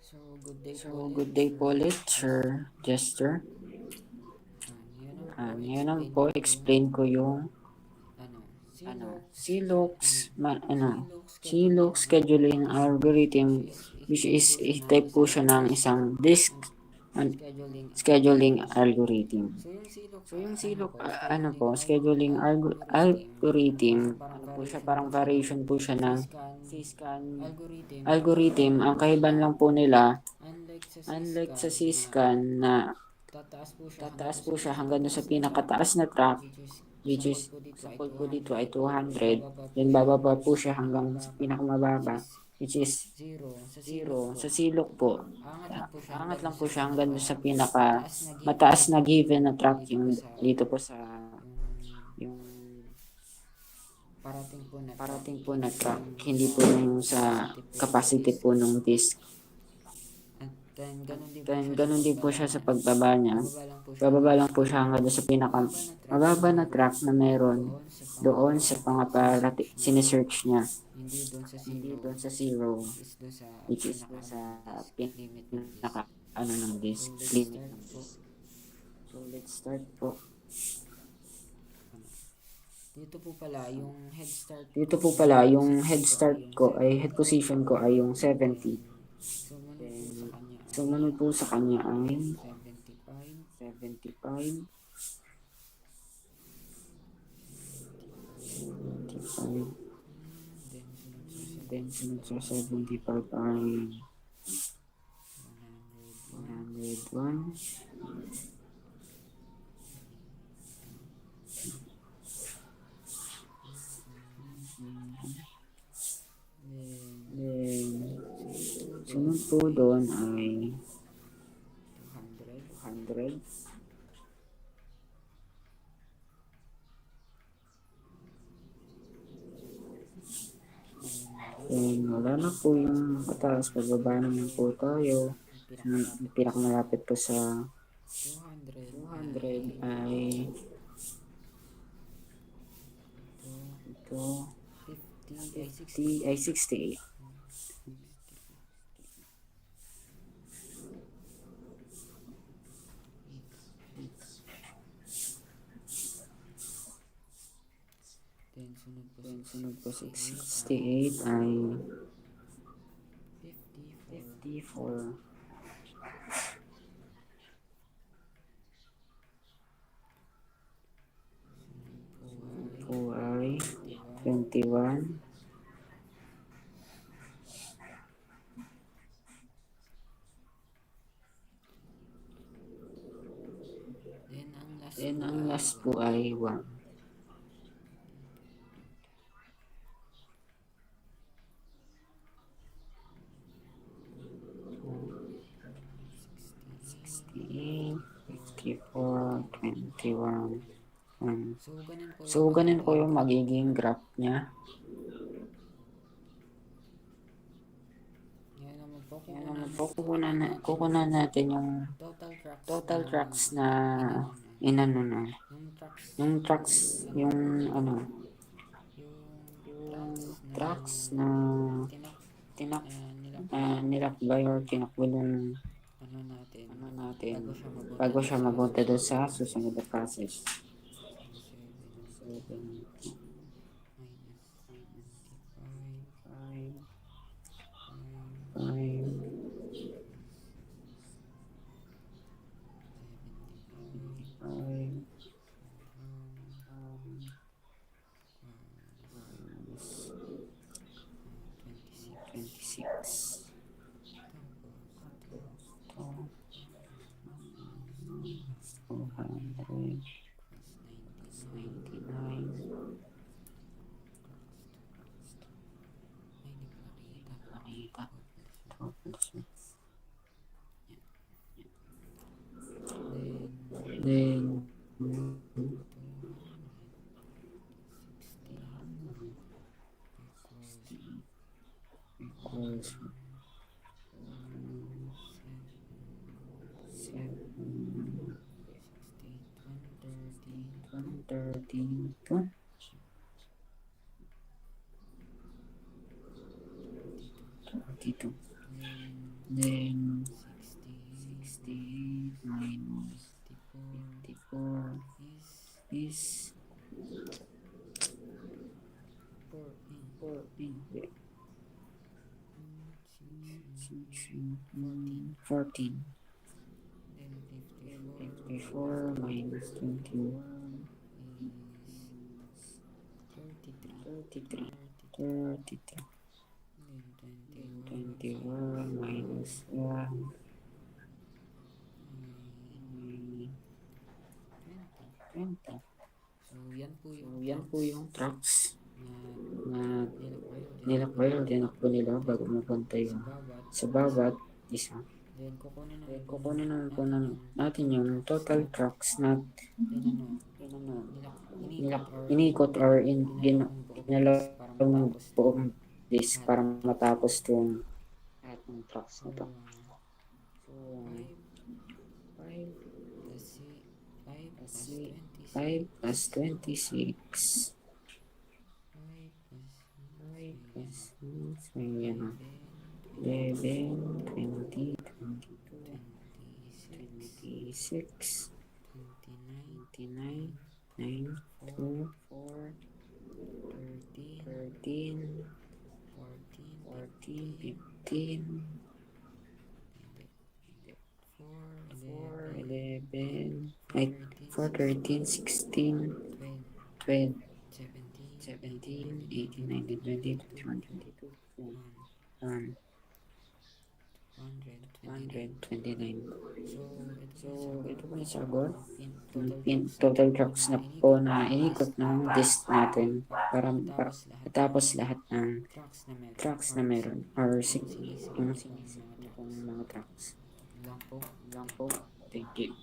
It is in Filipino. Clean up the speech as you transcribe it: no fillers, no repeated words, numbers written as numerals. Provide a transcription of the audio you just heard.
So, good day po ulit, Sir Jester. Ngayon po, explain ko yung Silog scheduling algorithm, which is type po siya ng isang disk scheduling algorithm. So, yung Silog, scheduling algorithm, po siya, parang variation po siya ng Syscan algorithm. Ang kaibahan lang po nila, unlike sa Syscan na tataas po siya hanggang sa pinakataas na track, which is example po dito ay 200, then bababa po siya hanggang sa pinakamababa, which is 0. Sa silok po, aangat lang po siya hanggang sa pinaka mataas na given na track, yung dito po sa yung parating po na track, hindi po yung sa capacity po ng disk. Then, ganun din po siya sa pagbaba niya. Bababa lang po siya hanggang sa pinaka mababa na track na meron doon sa pangaparati sinesearch niya. Hindi doon sa 0, which is doon sa pinaka ng disk, limit ng disk. So, let's start po. Dito po pala, yung head start ko ay head position ko ay yung 70. Then, sumunod po sa kanya ay 75. 75. Then, sunod sa 75 ay 101. Then, sunod po doon ay 200. Then, wala na po yung pataas. Pagbaba naman po tayo. Yung pinakamalapit po sa 200 ay ito 50 ay 68. Then, sunod po 68 ay 54. Po ay 21. Then, ang last po ay 1. Fifty-four, 21. So, ganun po yung magiging graph niya. Yan naman po, kukunan natin yung total tracks na inano na. Yung tracks, yung tracks na nilakbay or tinakbo ng natin bago siya mapunta doon sa susunod na process. 7, 5, 26. Ito, 400, 99. Nakita. Then, equals 13, 32. Then 68 minus 54 is 14. 14. Then 54 minus 21 is 33. 33. Then 21 minus 1 ay 20. So, yan po yung trucks na nilakbay o dinakbo nila bago mapunta yun sa bawat isa. Then, kukunin naman po natin yung total trucks na inikot or ginalaw ng buong disk para matapos itong lahat ng trucks na to. So, 5 plus 26. 5 plus 6. So, yan o. 11, 20, 22, 26, 29, 9, 2, 4, 13, 14, 15, 4, 11, 4, 13, 16, 12, 17, 18, 19, 20, 21, 22, 129. So, ito po yung sagot. Total trucks na po na inikot ng disk natin para matapos lahat ng trucks na meron or yung sinisip ng mga trucks. Lang po. Thank you.